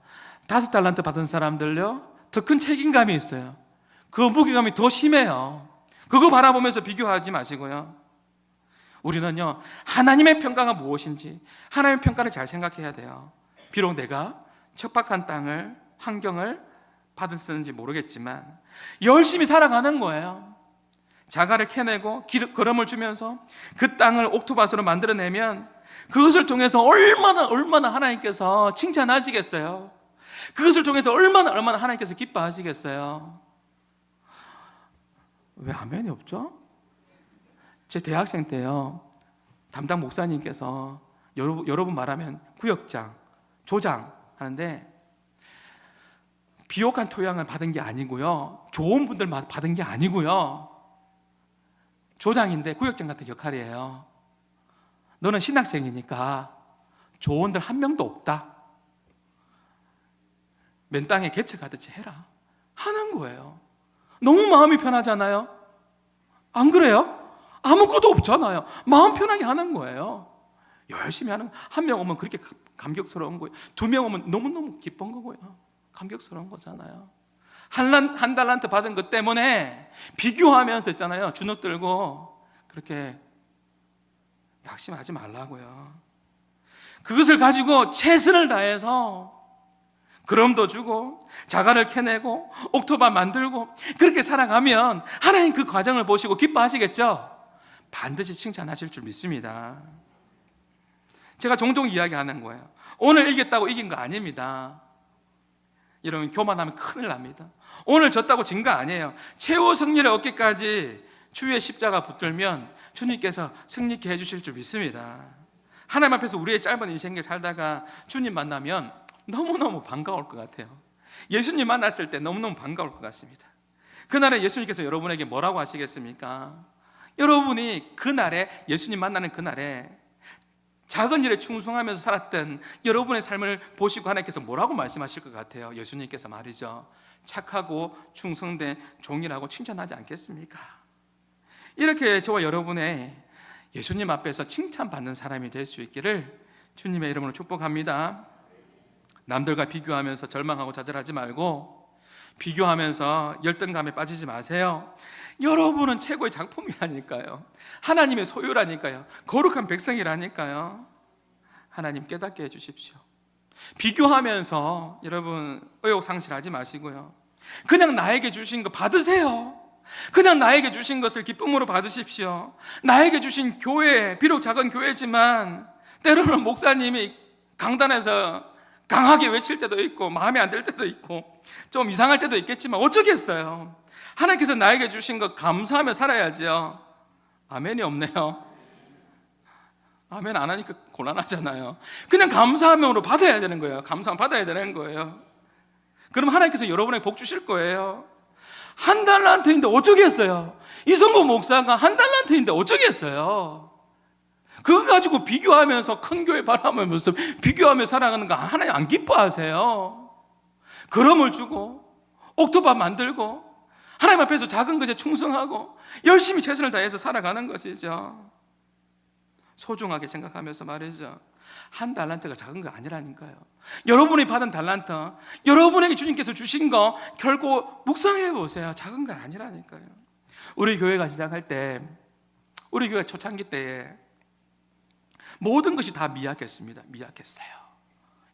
5달란트 받은 사람들요 더 큰 책임감이 있어요. 그 무게감이 더 심해요. 그거 바라보면서 비교하지 마시고요. 우리는요 하나님의 평가가 무엇인지, 하나님의 평가를 잘 생각해야 돼요. 비록 내가 척박한 땅을, 환경을 받았는지 모르겠지만 열심히 살아가는 거예요. 자갈을 캐내고 거름을 주면서 그 땅을 옥토밭으로 만들어내면 그것을 통해서 얼마나 하나님께서 칭찬하시겠어요? 그것을 통해서 얼마나 하나님께서 기뻐하시겠어요? 왜 아멘이 없죠? 제 대학생 때요, 담당 목사님께서 여러분 말하면 구역장, 조장 하는데 비옥한 토양을 받은 게 아니고요, 좋은 분들 받은 게 아니고요, 조장인데 구역장 같은 역할이에요. 너는 신학생이니까 조원들 한 명도 없다. 맨 땅에 개척하듯이 해라 하는 거예요. 너무 마음이 편하잖아요. 안 그래요? 아무것도 없잖아요. 마음 편하게 하는 거예요. 열심히 하는 거예요. 한 명 오면 그렇게 감격스러운 거예요. 2명 오면 너무너무 기쁜 거고요. 감격스러운 거잖아요. 한 달란트 받은 것 때문에 비교하면서 있잖아요, 주눅 들고 그렇게 낙심하지 말라고요. 그것을 가지고 최선을 다해서 거름도 주고 자갈을 캐내고 옥토밭 만들고 그렇게 살아가면 하나님 그 과정을 보시고 기뻐하시겠죠? 반드시 칭찬하실 줄 믿습니다. 제가 종종 이야기하는 거예요. 오늘 이겼다고 이긴 거 아닙니다. 여러분, 교만하면 큰일 납니다. 오늘 졌다고 진 거 아니에요. 최후 승리를 얻기까지 주의 십자가 붙들면 주님께서 승리케 해주실 줄 믿습니다. 하나님 앞에서 우리의 짧은 인생에 살다가 주님 만나면 너무너무 반가울 것 같아요. 예수님 만났을 때 너무너무 반가울 것 같습니다. 그날에 예수님께서 여러분에게 뭐라고 하시겠습니까? 여러분이 그날에, 예수님 만나는 그날에 작은 일에 충성하면서 살았던 여러분의 삶을 보시고 하나님께서 뭐라고 말씀하실 것 같아요? 예수님께서 말이죠, 착하고 충성된 종이라고 칭찬하지 않겠습니까? 이렇게 저와 여러분의 예수님 앞에서 칭찬받는 사람이 될 수 있기를 주님의 이름으로 축복합니다. 남들과 비교하면서 절망하고 좌절하지 말고, 비교하면서 열등감에 빠지지 마세요. 여러분은 최고의 작품이라니까요. 하나님의 소유라니까요. 거룩한 백성이라니까요. 하나님 깨닫게 해주십시오. 비교하면서 여러분 의욕상실하지 마시고요, 그냥 나에게 주신 거 받으세요. 그냥 나에게 주신 것을 기쁨으로 받으십시오. 나에게 주신 교회, 비록 작은 교회지만 때로는 목사님이 강단에서 강하게 외칠 때도 있고 마음에 안 들 때도 있고 좀 이상할 때도 있겠지만 어쩌겠어요. 하나님께서 나에게 주신 것 감사하며 살아야지요. 아멘이 없네요. 아멘 안 하니까 곤란하잖아요. 그냥 감사함으로 받아야 되는 거예요. 감사함 받아야 되는 거예요. 그럼 하나님께서 여러분에게 복 주실 거예요. 한 달란트인데 어쩌겠어요. 이성구 목사가 한 달란트인데 어쩌겠어요. 그거 가지고 비교하면서 큰 교회 바라보면서 비교하며 살아가는 거 하나님 안 기뻐하세요. 거름을 주고 옥토밭 만들고 하나님 앞에서 작은 것에 충성하고 열심히 최선을 다해서 살아가는 것이죠. 소중하게 생각하면서 말이죠. 한 달란트가 작은 거 아니라니까요. 여러분이 받은 달란트, 여러분에게 주님께서 주신 거 결코 묵상해 보세요. 작은 거 아니라니까요. 우리 교회가 시작할 때, 우리 교회 초창기 때에 모든 것이 다 미약했습니다. 미약했어요.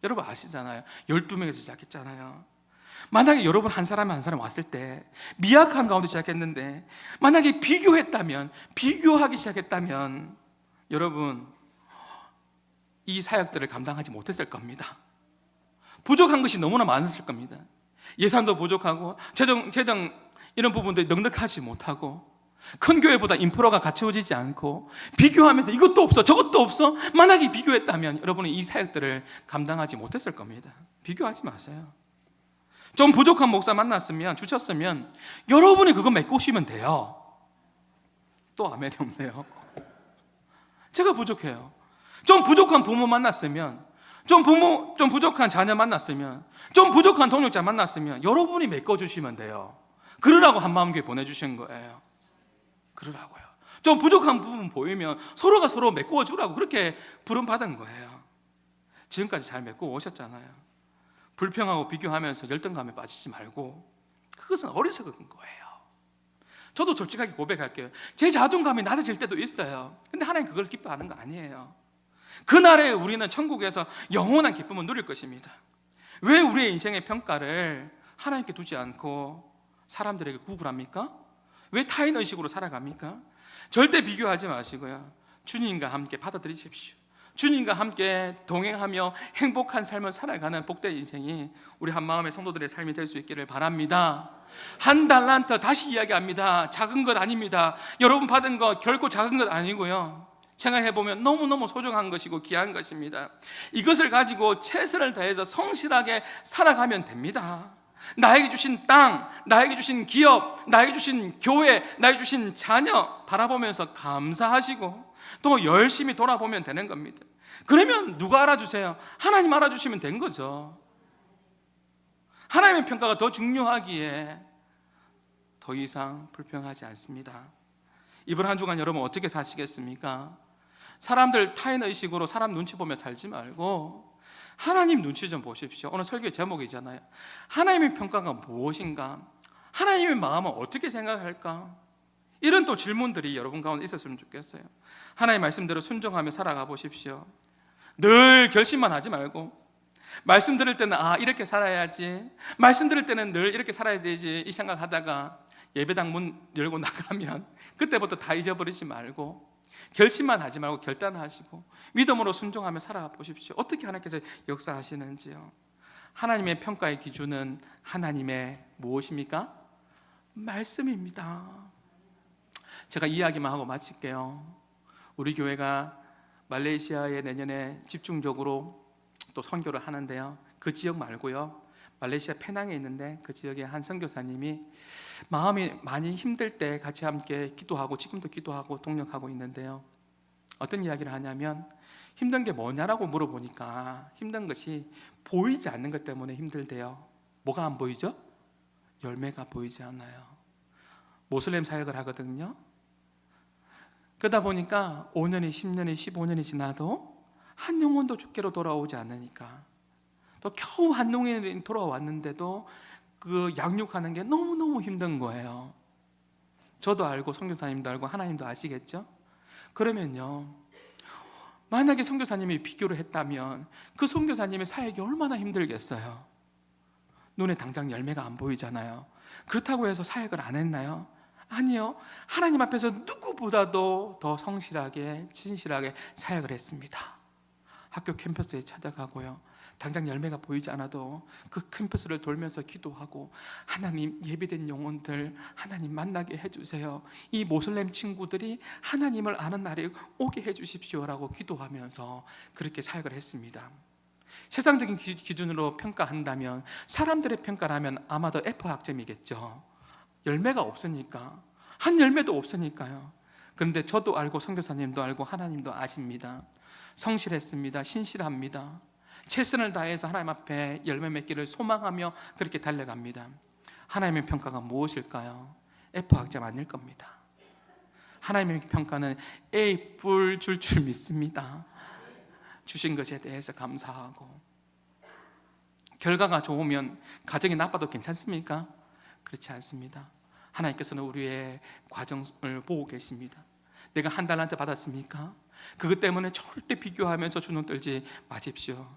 여러분 아시잖아요. 12명에서 시작했잖아요. 만약에 여러분 한 사람 한 사람 왔을 때 미약한 가운데 시작했는데 만약에 비교하기 시작했다면 여러분 이 사역들을 감당하지 못했을 겁니다. 부족한 것이 너무나 많았을 겁니다. 예산도 부족하고 재정 이런 부분들이 넉넉하지 못하고 큰 교회보다 인프라가 갖춰지지 않고 비교하면서 이것도 없어 저것도 없어. 만약에 비교했다면 여러분은 이 사역들을 감당하지 못했을 겁니다. 비교하지 마세요. 좀 부족한 목사 만났으면 주셨으면 여러분이 그거 메꾸시면 돼요. 또 아멘이 없네요. 제가 부족해요. 좀 부족한 부모 만났으면, 좀 부족한 자녀 만났으면, 좀 부족한 동역자 만났으면 여러분이 메꿔주시면 돼요. 그러라고 한마음교회 보내주신 거예요. 그러라고요. 좀 부족한 부분 보이면 서로가 서로 메꾸어 주라고 그렇게 부름받은 거예요. 지금까지 잘 메꾸어 오셨잖아요. 불평하고 비교하면서 열등감에 빠지지 말고, 그것은 어리석은 거예요. 저도 솔직하게 고백할게요. 제 자존감이 낮아질 때도 있어요. 근데 하나님 그걸 기뻐하는 거 아니에요. 그날에 우리는 천국에서 영원한 기쁨을 누릴 것입니다. 왜 우리의 인생의 평가를 하나님께 두지 않고 사람들에게 구분합니까? 왜 타인의식으로 살아갑니까? 절대 비교하지 마시고요, 주님과 함께 받아들이십시오. 주님과 함께 동행하며 행복한 삶을 살아가는 복된 인생이 우리 한마음의 성도들의 삶이 될 수 있기를 바랍니다. 한 달란트, 다시 이야기합니다, 작은 것 아닙니다. 여러분 받은 것 결코 작은 것 아니고요, 생각해보면 너무너무 소중한 것이고 귀한 것입니다. 이것을 가지고 최선을 다해서 성실하게 살아가면 됩니다. 나에게 주신 땅, 나에게 주신 기업, 나에게 주신 교회, 나에게 주신 자녀 바라보면서 감사하시고 또 열심히 돌아보면 되는 겁니다. 그러면 누가 알아주세요? 하나님 알아주시면 된 거죠. 하나님의 평가가 더 중요하기에 더 이상 불평하지 않습니다. 이번 한 주간 여러분 어떻게 사시겠습니까? 사람들 타인의식으로 사람 눈치 보며 살지 말고 하나님 눈치 좀 보십시오. 오늘 설교의 제목이잖아요. 하나님의 평가가 무엇인가? 하나님의 마음은 어떻게 생각할까? 이런 또 질문들이 여러분 가운데 있었으면 좋겠어요. 하나님 말씀대로 순종하며 살아가 보십시오. 늘 결심만 하지 말고, 말씀 들을 때는 이렇게 살아야지, 말씀 들을 때는 늘 이렇게 살아야 되지, 이 생각하다가 예배당 문 열고 나가면 그때부터 다 잊어버리지 말고 결심만 하지 말고 결단하시고 믿음으로 순종하며 살아가 보십시오. 어떻게 하나님께서 역사하시는지요. 하나님의 평가의 기준은 하나님의 무엇입니까? 말씀입니다. 제가 이야기만 하고 마칠게요. 우리 교회가 말레이시아에 내년에 집중적으로 또 선교를 하는데요, 그 지역 말고요, 말레이시아 페낭에 있는데 그 지역의 한 선교사님이 마음이 많이 힘들 때 같이 함께 기도하고 지금도 기도하고 동력하고 있는데요, 어떤 이야기를 하냐면 힘든 게 뭐냐라고 물어보니까 힘든 것이 보이지 않는 것 때문에 힘들대요. 뭐가 안 보이죠? 열매가 보이지 않아요. 모슬렘 사역을 하거든요. 그러다 보니까 5년이 10년이 15년이 지나도 한 영혼도 주께로 돌아오지 않으니까, 또 겨우 한 영혼이 돌아왔는데도 그 양육하는 게 너무너무 힘든 거예요. 저도 알고 선교사님도 알고 하나님도 아시겠죠? 그러면요, 만약에 선교사님이 비교를 했다면 그 선교사님의 사역이 얼마나 힘들겠어요. 눈에 당장 열매가 안 보이잖아요. 그렇다고 해서 사역을 안 했나요? 아니요. 하나님 앞에서 누구보다도 더 성실하게 진실하게 사역을 했습니다. 학교 캠퍼스에 찾아가고요, 당장 열매가 보이지 않아도 그 캠퍼스를 돌면서 기도하고, 하나님 예비된 영혼들 하나님 만나게 해주세요, 이 모슬렘 친구들이 하나님을 아는 날이 오게 해주십시오라고 기도하면서 그렇게 사역을 했습니다. 세상적인 기준으로 평가한다면, 사람들의 평가라면 아마도 F 학점이겠죠. 열매가 없으니까, 한 열매도 없으니까요. 그런데 저도 알고 선교사님도 알고 하나님도 아십니다. 성실했습니다. 신실합니다. 최선을 다해서 하나님 앞에 열매 맺기를 소망하며 그렇게 달려갑니다. 하나님의 평가가 무엇일까요? F 학점 아닐 겁니다. 하나님의 평가는 A 뿔 줄 믿습니다. 주신 것에 대해서 감사하고, 결과가 좋으면 가정이 나빠도 괜찮습니까? 그렇지 않습니다. 하나님께서는 우리의 과정을 보고 계십니다. 내가 한 달란트 받았습니까? 그것 때문에 절대 비교하면서 주눅 들지 마십시오.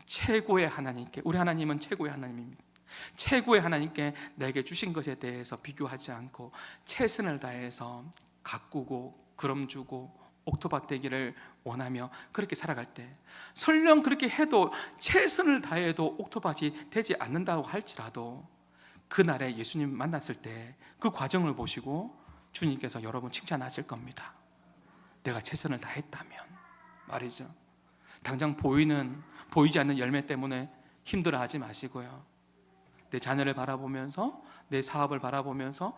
최고의 하나님께, 우리 하나님은 최고의 하나님입니다. 최고의 하나님께 내게 주신 것에 대해서 비교하지 않고 최선을 다해서 가꾸고 그럼 주고 옥토밭 되기를 원하며 그렇게 살아갈 때, 설령 그렇게 해도 최선을 다해도 옥토밭이 되지 않는다고 할지라도 그날에 예수님 만났을 때 그 과정을 보시고 주님께서 여러분 칭찬하실 겁니다. 내가 최선을 다했다면 말이죠. 당장 보이지 않는 열매 때문에 힘들어하지 마시고요, 내 자녀를 바라보면서, 내 사업을 바라보면서,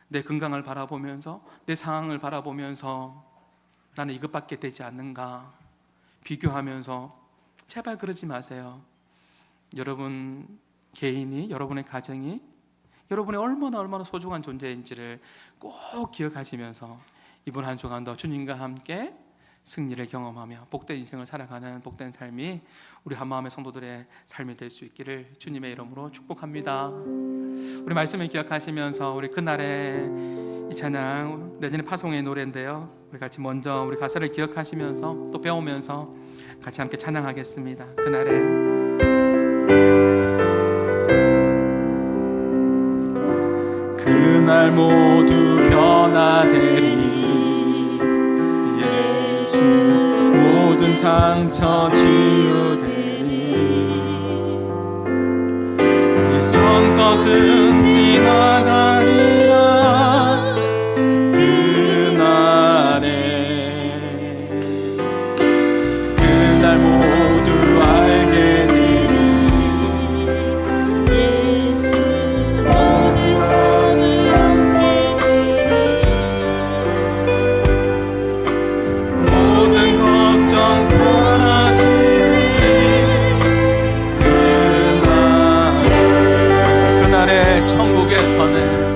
내 건강을 바라보면서, 내 상황을 바라보면서 나는 이것밖에 되지 않는가 비교하면서 제발 그러지 마세요. 여러분 개인이, 여러분의 가정이 여러분의 얼마나 소중한 존재인지를 꼭 기억하시면서 이번 한 주간도 주님과 함께 승리를 경험하며 복된 인생을 살아가는 복된 삶이 우리 한마음의 성도들의 삶이 될 수 있기를 주님의 이름으로 축복합니다. 우리 말씀을 기억하시면서 우리 그날의 이 찬양, 내년에 파송의 노래인데요, 우리 같이 먼저 우리 가사를 기억하시면서 또 배우면서 같이 함께 찬양하겠습니다. 그날에 그날 모두 상처 치유되리. 이전 것은 지나가리라. 그날 모두 알게 되리. 예수 너희만을 얻게 되리. 모든 걱정 사라지리. 그날에 천국에서는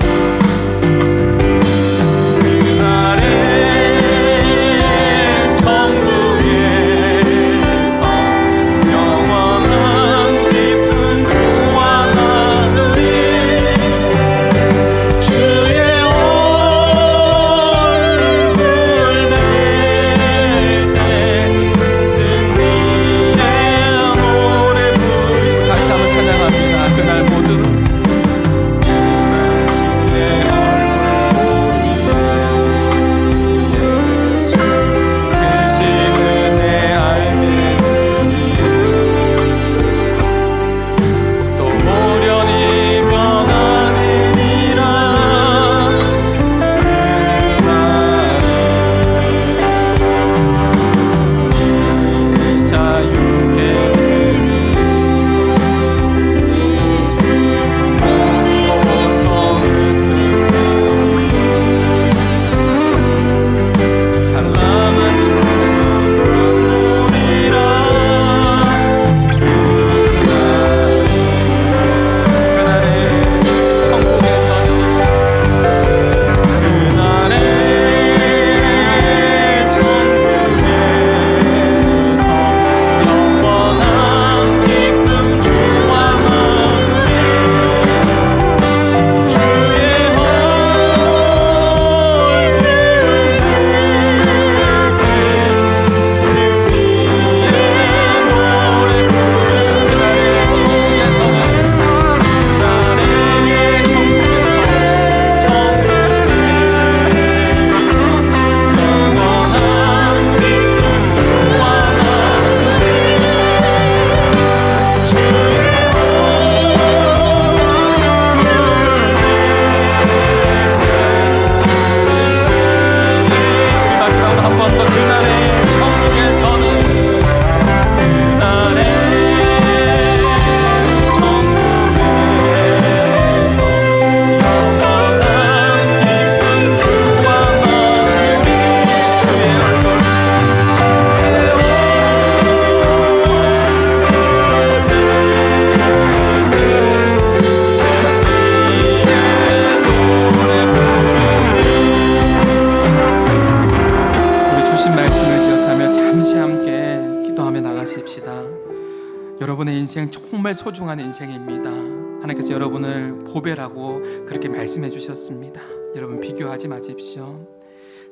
여러분의 인생 정말 소중한 인생입니다. 하나님께서 여러분을 보배라고 그렇게 말씀해 주셨습니다. 여러분 비교하지 마십시오.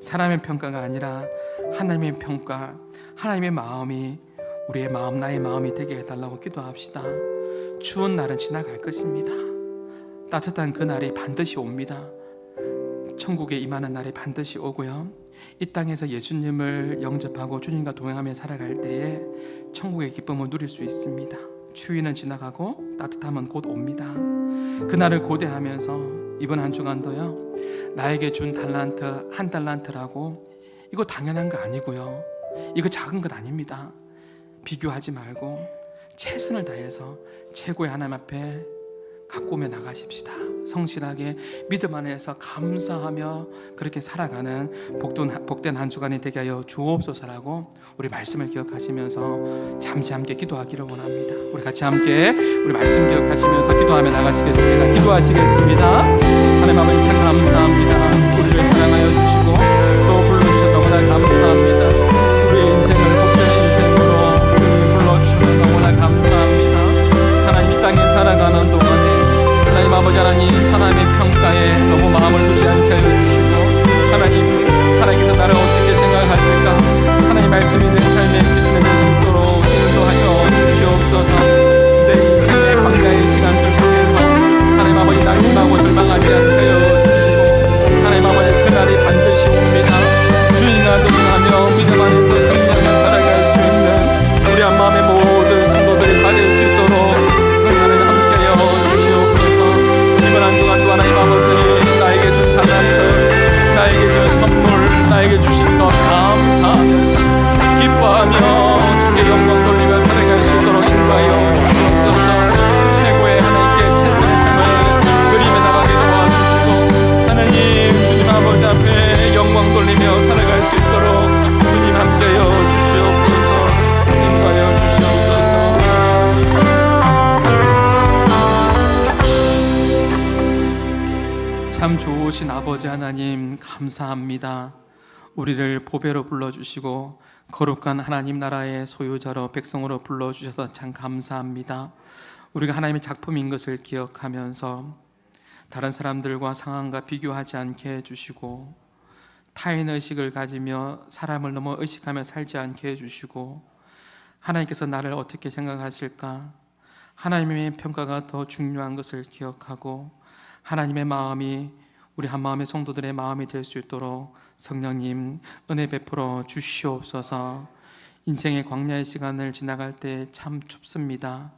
사람의 평가가 아니라 하나님의 평가, 하나님의 마음이 우리의 마음, 나의 마음이 되게 해달라고 기도합시다. 추운 날은 지나갈 것입니다. 따뜻한 그 날이 반드시 옵니다. 천국에 임하는 날이 반드시 오고요, 이 땅에서 예수님을 영접하고 주님과 동행하며 살아갈 때에 천국의 기쁨을 누릴 수 있습니다. 추위는 지나가고 따뜻함은 곧 옵니다. 그날을 고대하면서 이번 한 주간도요, 나에게 준 달란트 한 달란트라고 이거 당연한 거 아니고요, 이거 작은 것 아닙니다. 비교하지 말고 최선을 다해서 최고의 하나님 앞에 갖고 오며 나가십시다. 성실하게 믿음 안에서 감사하며 그렇게 살아가는 복된 한 주간이 되게 하여 주옵소서라고 우리 말씀을 기억하시면서 잠시 함께 기도하기를 원합니다. 우리 같이 함께 우리 말씀 기억하시면서 기도하며 나가시겠습니다. 기도하시겠습니다. 하나님 아버지 참 감사합니다. 우리를 사랑하여 주시고 또 불러주셔서 너무나 감사합니다. 우리의 인생을 복된 인생으로 우리를 불러주셔서 너무나 감사합니다. 하나님 이 땅에 살아가는 동안에 하나님 아버지 하나님 사람의 평가에 너무 마음을 두지 않게 해주시고 하나님께서 나를 어떻게 생각하실까, 하나님 말씀이 내 삶에 비추는 수 있도록 인도하여 주시옵소서. 내 인생의 광야의 시간들 속에서 하나님 아버지 낙심하고 절망하지 않게 하여 주시고, 하나님 아버지 그날이 반드시 옵니다. 주님과 동행하며 믿음 안에서 성장해 살아갈 수 있는 참 좋으신 아버지 하나님 감사합니다. 우리를 보배로 불러주시고 거룩한 하나님 나라의 소유자로 백성으로 불러주셔서 참 감사합니다. 우리가 하나님의 작품인 것을 기억하면서 다른 사람들과 상황과 비교하지 않게 해주시고 타인의식을 가지며 사람을 너무 의식하며 살지 않게 해주시고 하나님께서 나를 어떻게 생각하실까? 하나님의 평가가 더 중요한 것을 기억하고 하나님의 마음이 우리 한마음의 성도들의 마음이 될 수 있도록 성령님 은혜 베풀어 주시옵소서. 인생의 광야의 시간을 지나갈 때 참 춥습니다.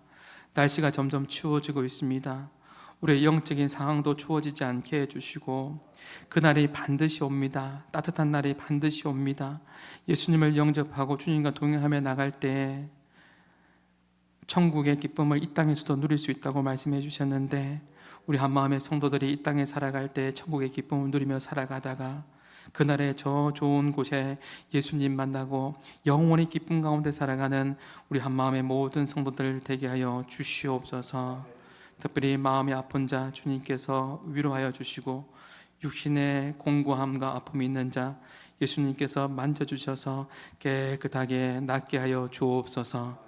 날씨가 점점 추워지고 있습니다. 우리의 영적인 상황도 추워지지 않게 해주시고 그날이 반드시 옵니다. 따뜻한 날이 반드시 옵니다. 예수님을 영접하고 주님과 동행하며 나갈 때 천국의 기쁨을 이 땅에서도 누릴 수 있다고 말씀해 주셨는데 우리 한마음의 성도들이 이 땅에 살아갈 때 천국의 기쁨을 누리며 살아가다가 그날에 저 좋은 곳에 예수님 만나고 영원히 기쁨 가운데 살아가는 우리 한마음의 모든 성도들 되게 하여 주시옵소서. 특별히 마음이 아픈 자 주님께서 위로하여 주시고 육신의 공고함과 아픔이 있는 자 예수님께서 만져주셔서 깨끗하게 낫게 하여 주옵소서.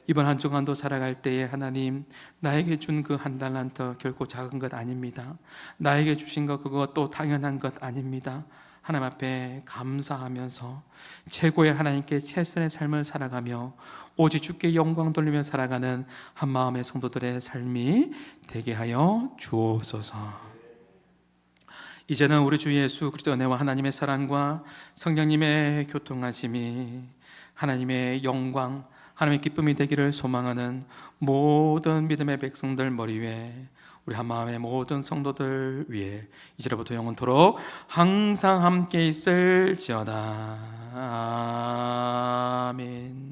이번 한 주간도 살아갈 때에 하나님 나에게 준 그 한 달란트 결코 작은 것 아닙니다. 나에게 주신 것 그것도 당연한 것 아닙니다. 하나님 앞에 감사하면서 최고의 하나님께 최선의 삶을 살아가며 오직 주께 영광 돌리며 살아가는 한마음의 성도들의 삶이 되게 하여 주옵소서. 이제는 우리 주 예수 그리스도 은혜와 하나님의 사랑과 성령님의 교통하심이 하나님의 영광 하나님의 기쁨이 되기를 소망하는 모든 믿음의 백성들 머리 위에 우리 한마음의 모든 성도들 위에 이제로부터 영원토록 항상 함께 있을지어다. 아멘.